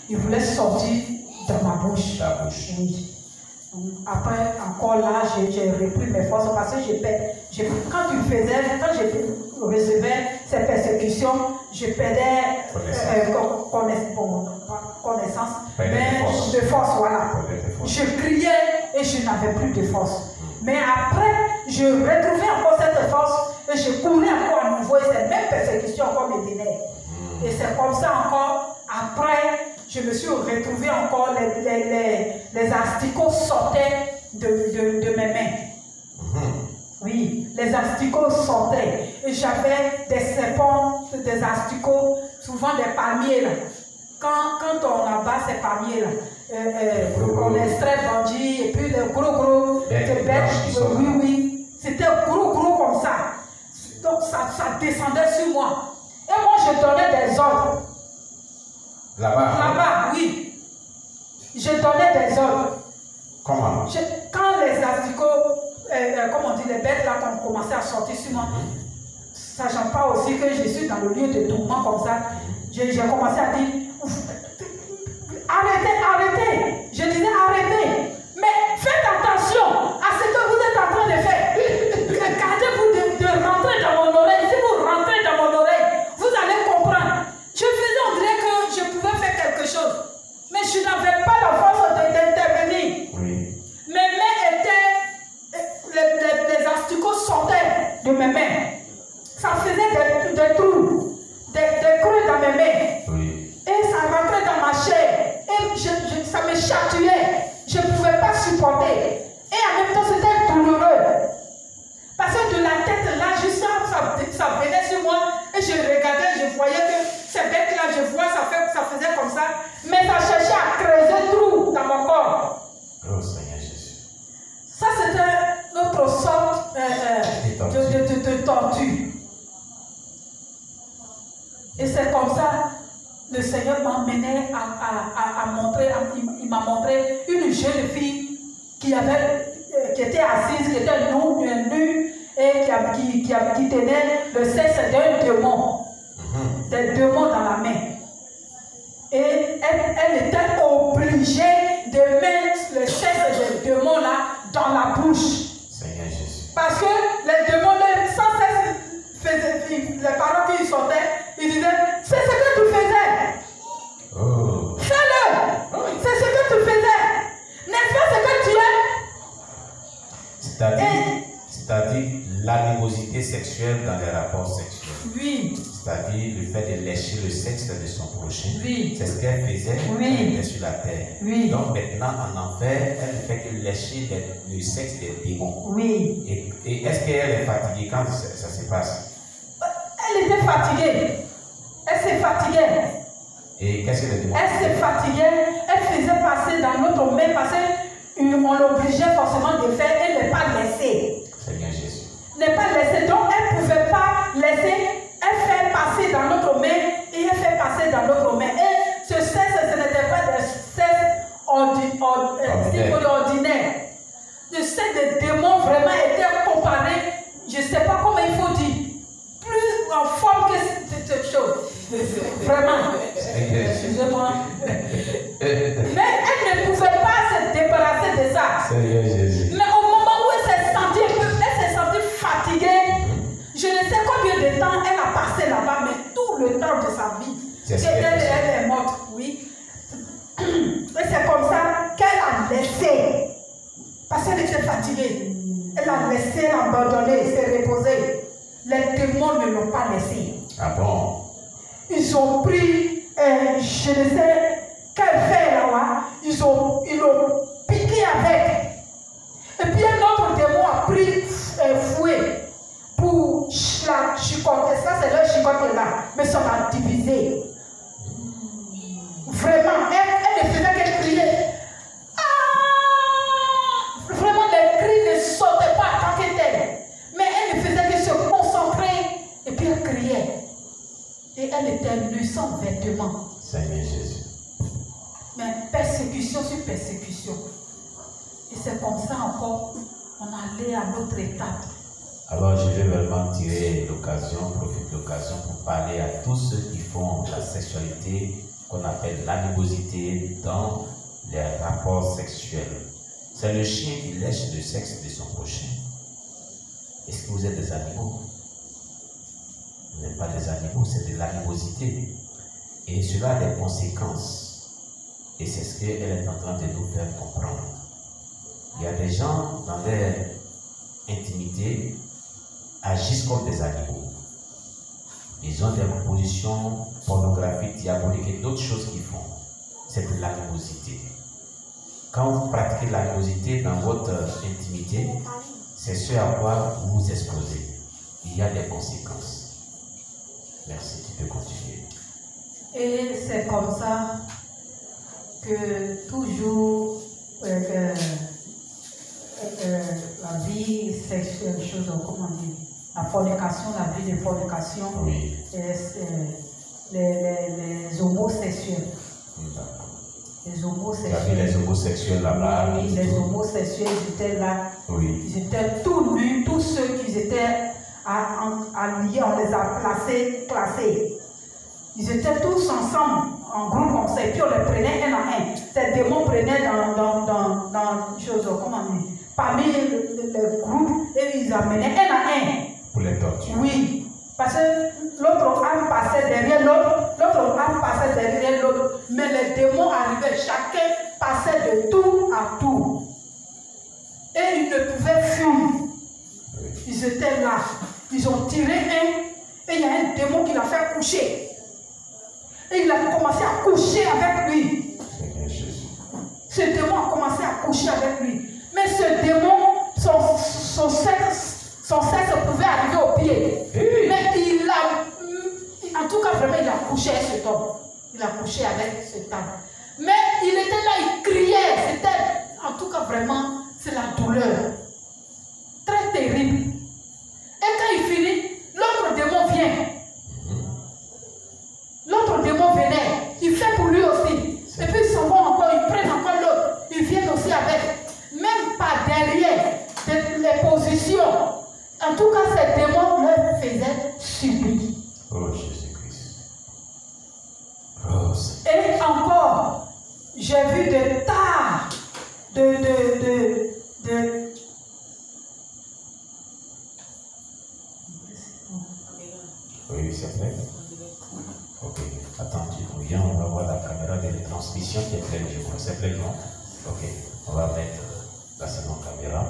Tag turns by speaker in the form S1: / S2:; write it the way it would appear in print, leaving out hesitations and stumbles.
S1: il voulait sortir dans ma bouche.
S2: Ta bouche.
S1: Oui. Après, encore là, j'ai repris mes forces parce que quand je recevais ces persécutions, je perdais connaissance, mais de force, voilà. Je criais et je n'avais plus de force. Mais après, je retrouvais encore cette force et je courais encore à nouveau et ces mêmes persécutions encore me venaient. Et c'est comme ça encore, après, je me suis retrouvée encore, les asticots sortaient de mes mains. Oui, les asticots sortaient. Et j'avais des serpents, des asticots, souvent des palmiers là. Quand on abat ces palmiers là, on extrait bandit et puis les gros bêtes, oui, c'était gros comme ça. Donc ça descendait sur moi. Et moi je donnais des ordres. Là-bas, oui. Je donnais des ordres.
S2: Comment?
S1: Quand les asticots, comme on dit, les bêtes là, ont commencé à sortir sur moi, sachant pas aussi que je suis dans le lieu de tourment comme ça, j'ai commencé à dire arrêtez. Je disais arrêtez. Mais faites attention à ce que vous êtes en train de faire. Gardez-vous de rentrer dans mon oreille. Si vous rentrez dans mon oreille, vous allez comprendre. Je faisais, on dirait que je pouvais faire quelque chose. Mais je n'avais pas la force d'intervenir.
S2: Oui.
S1: Mes mains étaient... Les asticots sortaient de mes mains. Ça faisait des trous, des creux dans mes mains.
S2: Oui.
S1: Et ça rentrait dans ma chair. Et ça me chatouillait. Je ne pouvais pas supporter. Et en même temps, c'était douloureux. Parce que de la tête là, juste ça venait sur moi. Et je regardais, je voyais que ces bêtes-là, je vois, ça faisait comme ça. Mais ça cherchait à creuser un trou dans mon corps.
S2: Oh Seigneur Jésus.
S1: Ça, c'était notre sorte de tortue. Et c'est comme ça, le Seigneur m'emmenait à montrer, il m'a montré une jeune fille qui était assise, qui était nue et qui tenait le sexe d'un démon. Des démons dans la main. Et elle était obligée de mettre le sexe des démons là dans la bouche.
S2: Seigneur Jésus.
S1: Parce que les démons, sans cesse, les paroles qui sortaient, ils disaient, c'est ce que tu faisais.
S2: Oh.
S1: Fais-le. C'est ce que tu faisais. N'est-ce pas ce que tu es?
S2: C'est-à-dire l'animosité sexuelle dans les rapports sexuels.
S1: Oui.
S2: C'est-à-dire le fait de lécher le sexe de son prochain.
S1: Oui.
S2: C'est ce qu'elle faisait quand elle était sur la terre.
S1: Oui.
S2: Donc maintenant en enfer, elle ne fait que lécher le sexe des démons.
S1: Oui.
S2: Et est-ce qu'elle est fatiguée quand ça se passe?
S1: Elle était fatiguée. Elle s'est fatiguée.
S2: Et qu'est-ce que les démons?
S1: Elle s'est fatiguée. Elle faisait passer dans notre main parce qu'on l'obligeait forcément de faire. Elle n'est pas laissée.
S2: Seigneur Jésus.
S1: N'est pas laissée. Donc elle ne pouvait pas laisser. Elle fait passer dans notre main et elle fait passer dans notre main. Et ce sexe, ce n'était pas des sexe ordinaire. Le sexe des démons vraiment était comparé, je ne sais pas comment il faut dire, plus en forme que cette chose. Vraiment. Excusez-moi. Mais elle ne pouvait pas se débarrasser de ça.
S2: Seigneur Jésus.
S1: Mais au moment où elle s'est sentie fatiguée, je ne sais combien de temps elle a passé là-bas, mais tout le temps de sa vie. Elle est morte, oui. Et c'est comme ça qu'elle a laissé. Parce qu'elle était fatiguée. Elle a laissé l'abandonner, se reposer. Les démons ne l'ont pas laissé.
S2: Ah bon?
S1: Ils ont pris, je ne sais quel fer là-bas, ils l'ont piqué avec. Et puis un autre démon a pris fouet pour la chicoter. Ça, c'est le chicoter là. Mais ça l'a divisé. Vraiment, elle ne faisait que crier. Ah! Vraiment, les cris ne sautaient pas tant qu'elle était. Mais elle ne faisait que se concentrer. Et puis elle criait. Et elle était nue sans vêtements.
S2: Seigneur Jésus.
S1: Mais persécution sur persécution. Et c'est comme ça encore, on allait à notre étape.
S2: Alors je vais vraiment tirer l'occasion, profiter de l'occasion pour parler à tous ceux qui font la sexualité qu'on appelle l'animosité dans les rapports sexuels. C'est le chien qui lèche le sexe de son prochain. Est-ce que vous êtes des animaux? Vous n'êtes pas des animaux, c'est de l'animosité. Et cela a des conséquences. Et c'est ce qu'elle est en train de nous faire comprendre. Il y a des gens dans leur intimité agissent comme des animaux. Ils ont des positions pornographiques, diaboliques et d'autres choses qu'ils font. C'est de l'animosité. Quand vous pratiquez l'animosité dans votre intimité, c'est ce à quoi vous vous exposez. Il y a des conséquences. Merci, tu peux continuer.
S1: Et c'est comme ça que toujours la vie sexuelle, comment on dit, la fornication, la vie de fornication,
S2: oui.
S1: Les homosexuels. Les homosexuels.
S2: Les homosexuels là-bas.
S1: Oui, les homosexuels, ils étaient là.
S2: Oui.
S1: Ils étaient tous nus, tous ceux qui étaient alliés, on les a classés. Ils étaient tous ensemble, en groupe comme ça, et puis on les prenait un à un. Ces démons prenaient dans chose, comment on dit, parmi les groupes, et ils amenaient un à un.
S2: Pour les torturer.
S1: Oui, parce que l'autre âme passait derrière l'autre, l'autre âme passait derrière l'autre, mais les démons arrivaient, chacun passait de tour à tour. Et ils ne pouvaient fuir. Ils étaient là, ils ont tiré un, et il y a un démon qui l'a fait coucher. Et il a commencé à coucher avec lui. Ce démon a commencé à coucher avec lui. Mais ce démon, son sexe pouvait arriver au pied. Mais il a, en tout cas, vraiment, il a couché avec cet homme. Il a couché avec cet homme. Mais il était là, il criait. C'était, en tout cas, vraiment, c'est la douleur. Très terrible. Et quand il finit, l'autre démon vient. L'autre démon venait. Il fait pour lui aussi. Et puis ils s'en vont encore, ils prennent encore l'autre. Ils viennent aussi avec. Même par derrière, les positions. En tout cas, ces démons leur faisaient subir.
S2: Oh Jésus-Christ. Oh,
S1: et encore, j'ai vu des tas
S2: Oui, c'est vrai. Ok. Attends, tu viens, on va voir la caméra de transmission qui est pleine, je crois. C'est plein, non? Ok. On va mettre la seconde caméra.